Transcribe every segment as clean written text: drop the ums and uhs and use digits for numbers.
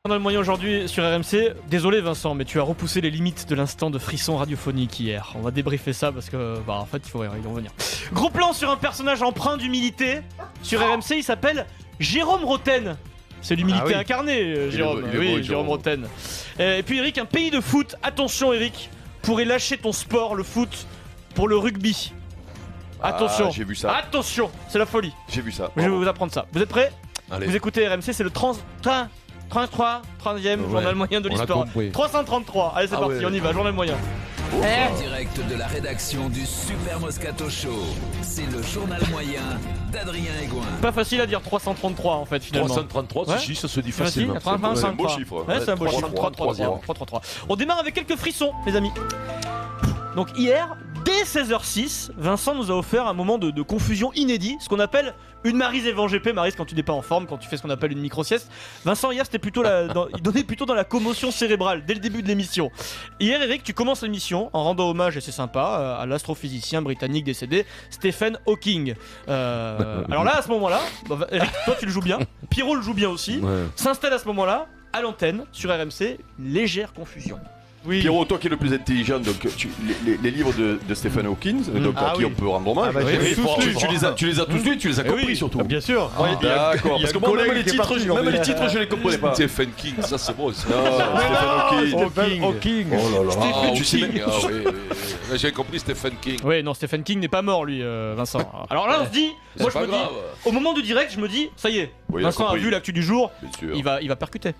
Journal moyen aujourd'hui sur RMC. Désolé Vincent, mais tu as repoussé les limites de l'instant de frisson radiophonique hier. On va débriefer ça parce que, en fait, il faut y revenir. Gros plan sur un personnage empreint d'humilité. Sur RMC, il s'appelle Jérôme Roten. C'est l'humilité incarnée, Jérôme. Jérôme Roten. Et puis Eric, un pays de foot. Attention Eric, pourrait lâcher ton sport, le foot, pour le rugby. Attention, j'ai vu ça. Attention, c'est la folie. J'ai vu ça. Je vais vous apprendre ça. Vous êtes prêts ? Allez. Vous écoutez RMC, c'est le 30e journal moyen de l'histoire. 333. Allez, c'est parti, on y va, journal moyen. En direct de la rédaction du Super Moscato Show, c'est le journal moyen d'Adrien Aigouin. Pas facile à dire 333 en fait finalement. 333, Ouais. si, ça se dit facilement. C'est un beau chiffre. Ouais, c'est un beau chiffre. 333. On démarre avec quelques frissons, les amis. Donc hier, dès 16h06, Vincent nous a offert un moment de confusion inédit, ce qu'on appelle une Maryse Evan GP. Maryse, quand tu n'es pas en forme, quand tu fais ce qu'on appelle une micro-sieste. Vincent, hier, c'était plutôt il donnait plutôt dans la commotion cérébrale dès le début de l'émission. Hier, Eric, tu commences l'émission en rendant hommage, et c'est sympa, à l'astrophysicien britannique décédé, Stephen Hawking. Alors là, à ce moment-là, Eric, toi tu le joues bien, Pierrot le joue bien aussi, s'installe à ce moment-là, à l'antenne, sur RMC, légère confusion. Oui. Pierrot, toi qui es le plus intelligent, donc les livres de Stephen Hawking, donc à qui on peut rendre hommage. Tu les as tous lus, tu les as compris surtout. Bien sûr. D'accord, parce que moi, même les titres, je les comprenais pas. Stephen King, ça c'est bon. Stephen Hawking. Oh là là, tu sais King. J'ai compris Stephen King. Oui, non, Stephen King n'est pas mort, lui, Vincent. Alors là, on se dit, moi je me dis, au moment du direct, je me dis, ça y est, Vincent a vu l'actu du jour, il va percuter.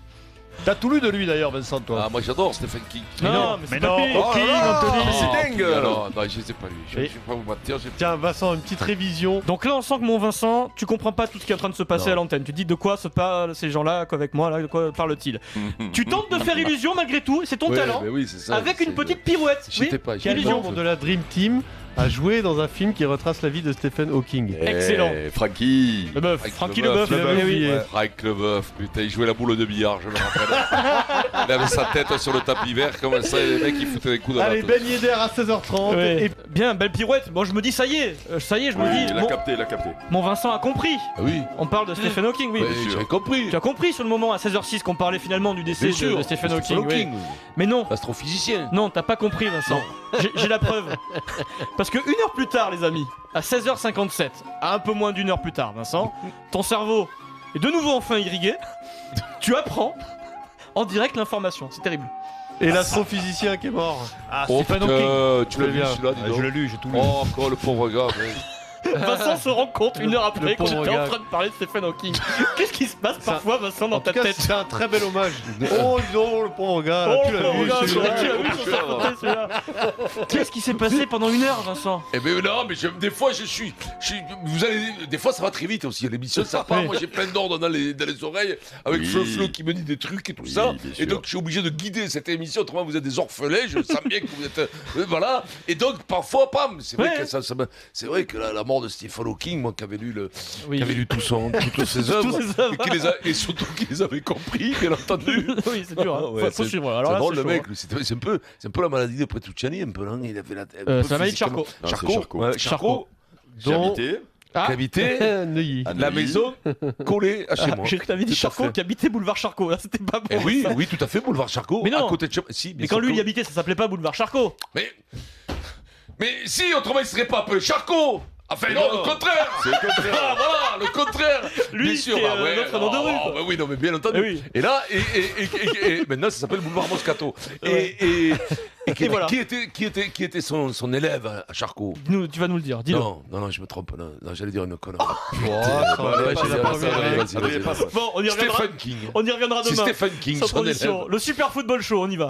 T'as tout lu de lui d'ailleurs, Vincent, toi. Ah, moi j'adore Stephen King. Non, mais c'est pas lui. Hawking, Anthony. c'est dingue. Alors, non, je sais pas lui. Je vais pas vous mentir. Tiens, Vincent, une petite révision. Donc là, on sent que mon Vincent, tu comprends pas tout ce qui est en train de se passer à l'antenne. Tu te dis de quoi se parlent ces gens-là avec moi, là, de quoi parlent-ils. Tu tentes de faire illusion malgré tout, c'est ton talent. Oui, c'est ça. Avec une petite pirouette. J'étais pas. Quel membre de la Dream Team a joué dans un film qui retrace la vie de Stephen Hawking? Excellent. Francky. Le bœuf, Francky le bœuf. Frank Leboeuf, putain, il jouait la boule de billard, je me rappelle. Il avait sa tête sur le tapis vert, comme ça, et les mecs ils foutaient des coups de Allez, Ben Yedder à 16h30. Ouais. Et Bien, belle pirouette. Bon, je me dis, ça y est, je me dis, Il l'a capté. mon Vincent a compris. Ah oui, On parle de Stephen Hawking, oui. j'avais compris. Tu as compris sur le moment à 16h06 qu'on parlait finalement du décès de Stephen Hawking. Oui. Mais non, Astrophysicien. non, t'as pas compris, Vincent. J'ai la preuve. Parce que une heure plus tard, les amis, à 16h57, à un peu moins d'une heure plus tard, Vincent, ton cerveau est de nouveau enfin irrigué. Tu apprends en direct l'information. C'est terrible. l'astrophysicien qui est mort. Oh Stephen putain, tu l'as vu bien. celui-là, dis donc. Je l'ai lu, j'ai tout lu. Oh, encore le pauvre gars. Vincent se rend compte une heure après qu'on pauvre était en gars. train de parler de Stephen Hawking. Qu'est-ce qui se passe parfois, Vincent, dans En ta tout cas, tête? c'est un très bel hommage. Oh, dis donc, le pauvre gars, là, Oh, tu l'as vu. regarde, celui-là. tu l'as vu sur sa côté, celui-là. Qu'est-ce qui s'est passé pendant une heure, Vincent? Eh ben non, mais des fois vous allez, des fois ça va très vite aussi. L'émission ça part. Oui. Moi j'ai plein d'ordres dans les oreilles avec Flo qui me dit des trucs et tout ça. bien Et sûr. donc je suis obligé de guider cette émission. Autrement vous êtes des orphelins. Je sens bien que vous êtes voilà. Et donc parfois pam. C'est vrai Ouais. que c'est vrai que la mort de Stephen Hawking, moi qui avait lu Oui. qui avait lu toutes ses œuvres, Toutes ses œuvres. et surtout qui les avait compris, bien entendu. Oui, c'est dur. Hein. Ah ouais, faut c'est- suivre. Alors c'est là, drôle c'est le chaud, mec. hein. C'est un peu la maladie de Petrucciani, un peu là. Il a fait c'est la maladie de Charcot. Non, c'est Charcot. Ouais, Charcot. J'ai Dont- habité. Ah, Cavité. Neuilly. à La Neuilly. maison collée à chez moi. j'ai cru que t'avais dit Tout à Charcot fait. qui habitait boulevard Charcot. Là, c'était pas bon. Eh oui, ça. oui, tout à fait, boulevard Charcot. Mais non. À côté de chez moi. Si, Mais quand lui il y habitait, ça s'appelait pas boulevard Charcot. Mais si, autrement il serait pas appelé Charcot. Enfin non, le contraire. C'est le contraire. Ah voilà, le contraire. Lui, bien sûr, c'est, notre nom de rue, quoi. bah oui, non, mais bien entendu. Eh oui. Et là, et maintenant, ça s'appelle boulevard Moscato. Et voilà. qui était son élève à Charcot? Tu vas nous le dire. Dis-le. Non, je me trompe. Non, j'allais dire une connerie. Ouais, c'est la première. Allez, passe. Bon, on y reviendra. Stephen King. On y reviendra C'est demain. Stephen King, Sans son transition. élève. Le Super Football Show, on y va.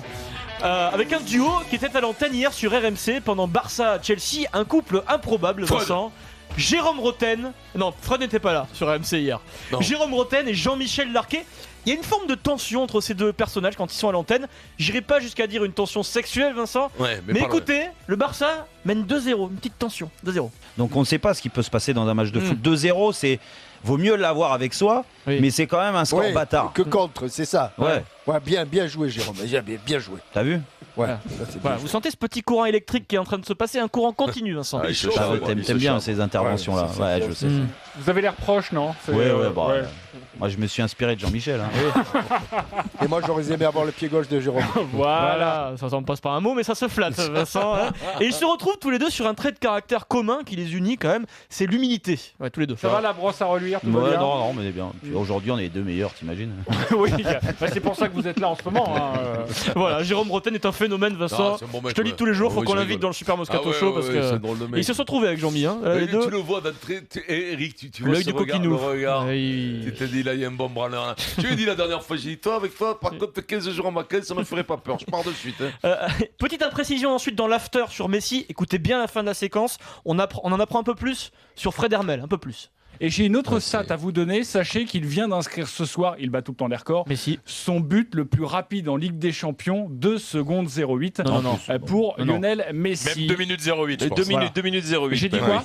Avec un duo qui était à l'antenne hier sur RMC pendant Barça-Chelsea, un couple improbable, Freud. Vincent. Jérôme Roten, non, Freud n'était pas là sur RMC hier. Non. Jérôme Roten et Jean-Michel Larquet. Il y a une forme de tension entre ces deux personnages quand ils sont à l'antenne. J'irai pas jusqu'à dire une tension sexuelle, Vincent. Ouais, Mais pas loin. écoutez, le Barça mène 2-0, une petite tension, 2-0. Donc on ne sait pas ce qui peut se passer dans un match de foot. 2-0, c'est vaut mieux l'avoir avec soi, Oui. mais c'est quand même un score Ouais, bâtard. que contre, c'est ça. Ouais. Ouais, bien joué, Jérôme. Bien joué. T'as vu? Voilà, vous sentez ce petit courant électrique qui est en train de se passer, un courant continu, Vincent. T'aimes bien ces interventions-là. Ouais, je sais. Vous avez l'air proche, non? Ouais. Moi, je me suis inspiré de Jean-Michel. Et moi, j'aurais aimé avoir le pied gauche de Jérôme. Voilà, ça ne passe pas un mot, mais ça se flatte, Vincent. Et ils se retrouvent tous les deux sur un trait de caractère commun qui les unit quand même, c'est l'humilité. Ouais, tous les deux. Ça va la brosse à reluire, tout va bien? Non, mais bien. Aujourd'hui, on est les deux meilleurs, t'imagines? Oui, c'est pour ça que vous êtes là en ce moment. Voilà, Jérôme Roten est un phénomène, Vincent. Je te lis tous les jours, faut qu'on l'invite dans le Super Moscato Show parce que ils se sont trouvés avec Jean-Mi. Les deux. Tu le vois d'entrée, Eric, tu vois l'œil ce du regard, coquinou. le regard. Tu te dis là, il y a un bon branleur. Tu lui dis la dernière fois, j'ai dit toi, avec toi, par contre, 15 jours en vacances, ça me ferait pas peur. Je pars de suite. Petite imprécision ensuite dans l'after sur Messi. Écoutez bien la fin de la séquence. On en apprend un peu plus sur Fred Hermel, un peu plus. Et j'ai une autre stat à vous donner. Sachez qu'il vient d'inscrire ce soir, il bat tout le temps des records, Messi. son but le plus rapide en Ligue des Champions, 2 secondes 08 pour Lionel Messi. Même 2 minutes 08. 2 minutes 08. J'ai dit quoi?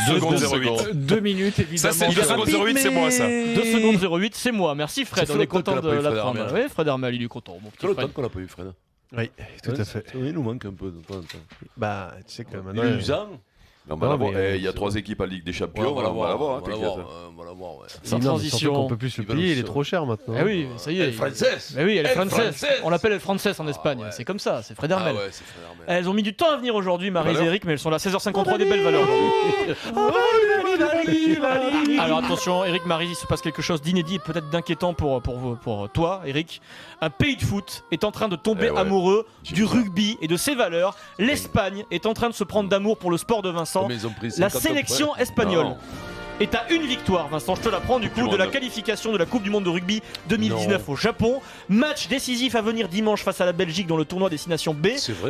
2 secondes 08. 2 minutes, évidemment. Ça, c'est 2 secondes 08, c'est moi, ça. 2 secondes 08, c'est moi. Merci Fred, on est content de l'apprendre. Oui, Fred Hermel, il est content. C'est le temps qu'on n'a pas eu, Fred. Oui, tout à fait. Il nous manque un peu de temps en temps. Bah, tu sais que maintenant. Il est usant. Il y a 3 équipes à Ligue des Champions, on va l'avoir. Sans transition. On peut plus le payer, il est trop cher maintenant. Eh oui, ça y est. Elle est française. Eh oui, elle est française. On l'appelle elle française en Espagne. C'est comme ça, c'est Fred Hermel. Elles ont mis du temps à venir aujourd'hui, Maryse et Eric, mais elles sont là. 16h53, des belles valeurs aujourd'hui. Alors attention, Eric, Maryse, il se passe quelque chose d'inédit et peut-être d'inquiétant pour toi, Eric. Un pays de foot est en train de tomber amoureux du rugby et de ses valeurs. L'Espagne est en train de se prendre d'amour pour le sport de Vincent. La sélection espagnole est à une victoire, Vincent, je te l'apprends, du coup, de la qualification de la Coupe du Monde de rugby 2019 au Japon. Match décisif à venir dimanche face à la Belgique dans le tournoi Destination B.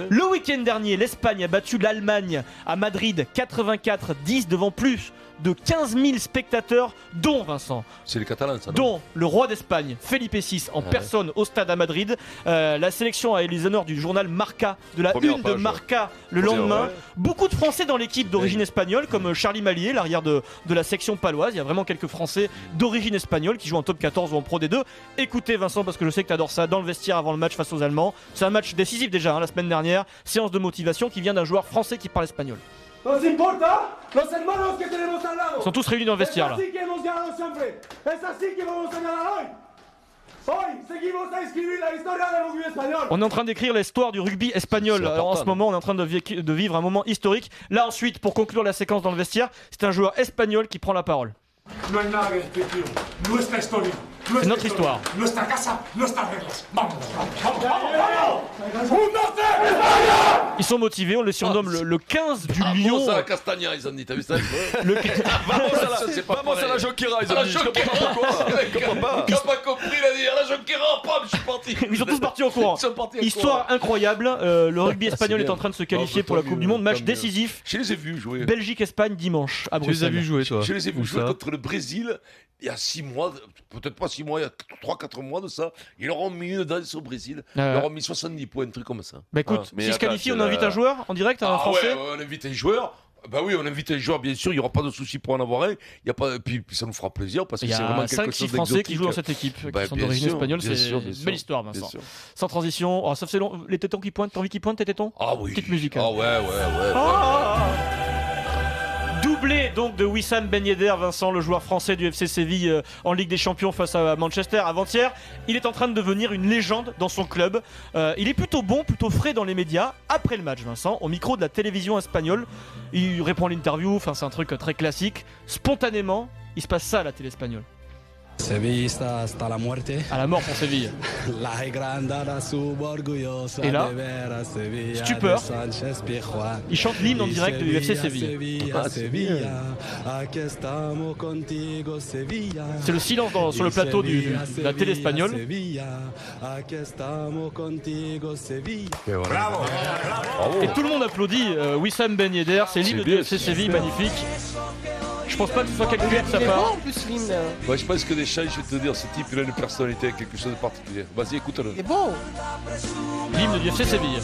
Le week-end dernier, l'Espagne a battu l'Allemagne à Madrid 84-10 devant plus de 15 000 spectateurs, dont Vincent. C'est les Catalans, ça, non? Dont le roi d'Espagne, Felipe VI, en personne au stade à Madrid. La sélection a eu les honneurs du journal Marca, de la une de Marca le lendemain. Beaucoup de Français dans l'équipe d'origine espagnole, comme Charlie Mallier, l'arrière de la section paloise. Il y a vraiment quelques Français d'origine espagnole qui jouent en top 14 ou en Pro D2. Écoutez Vincent, parce que je sais que tu adores ça, dans le vestiaire avant le match face aux Allemands. C'est un match décisif déjà, la semaine dernière. Séance de motivation qui vient d'un joueur français qui parle espagnol. Ils sont tous réunis dans le vestiaire là. On est en train d'écrire l'histoire du rugby espagnol. Alors, en ce moment, on est en train de vivre un moment historique. Là ensuite, pour conclure la séquence dans le vestiaire, c'est un joueur espagnol qui prend la parole. C'est notre histoire. Ils sont motivés, on les surnomme le 15 du Lion. Vamos à la Castagna, ils ont dit, t'as vu ça? Vamos à la Joquera, ils ont dit. Je comprends pas. Il a pas compris, il a dit à la Joquera, pam, je suis parti. Ils sont tous partis au courant. Histoire incroyable, le rugby espagnol est en train de se qualifier pour la Coupe du Monde. Match décisif. Je les ai vus jouer. Belgique-Espagne dimanche à Bruxelles. Tu les as vus jouer, toi? Je les ai vus jouer contre le Brésil. Il y a 6 mois, peut-être pas 6 mois, il y a 3-4 mois de ça, ils leur ont mis une danse au Brésil. Ils leur ont mis 70 points, un truc comme ça. Bah écoute, s'ils se qualifient, on invite un joueur en direct, un Français. Ouais, on invite un joueur. Bah oui, on invite un joueur, bien sûr, il n'y aura pas de souci pour en avoir un. Il y a pas, puis ça nous fera plaisir parce que c'est vraiment quelque chose d'exotique. Il y a 5-6 Français qui jouent dans cette équipe, qui sont d'origine espagnole. C'est une belle histoire, Vincent. Sans transition, oh, ça fait long, les tétons qui pointent, t'as envie qu'ils pointent tes tétons? Ah oui. Petite musique. Ah ouais. Doublé donc de Wissam Ben Yedder, Vincent, le joueur français du FC Séville en Ligue des Champions face à Manchester avant-hier. Il est en train de devenir une légende dans son club. Il est plutôt bon, plutôt frais dans les médias. Après le match, Vincent, au micro de la télévision espagnole, il répond à l'interview, enfin c'est un truc très classique. Spontanément, il se passe ça à la télé espagnole. Séville hasta la muerte. À la mort pour Séville. Et là, stupeur. Il chante l'hymne en direct du FC Séville. C'est le silence sur le plateau de la télé espagnole. Et tout le monde applaudit Wissam Ben Yedder, c'est l'hymne du FC Séville, magnifique. Je pense pas que ce soit calculé de sa part. Ouais, je pense que Deschamps, je vais te dire, ce type il a une personnalité, quelque chose de particulier. Vas-y, écoute-le. C'est bon. L'hymne du FC Séville.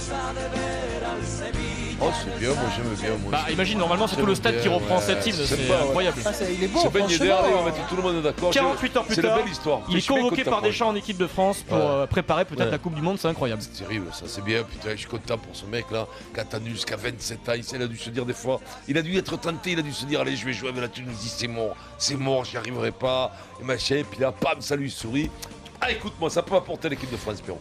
Oh, c'est bien, moi j'aime bien. Bah, imagine, normalement, c'est tout le stade qui reprend cette hymne, c'est incroyable. Il est beau, c'est Ben Yedder, on va mettre tout le monde d'accord. 48 heures plus tard, c'est une belle histoire. Il est convoqué par Deschamps en équipe de France pour préparer peut-être la Coupe du Monde, c'est incroyable. C'est terrible, ça c'est bien. Putain, je suis content pour ce mec là, qui a attendu jusqu'à 27 ans. Il a dû se dire des fois, il a dû être tenté, il a dû se dire allez, je vais jouer avec la Tunisie, c'est mort, j'y arriverai pas, et machin. Et puis là, pam, ça lui sourit. Ah, écoute-moi, ça peut apporter l'équipe de France, Pierrot.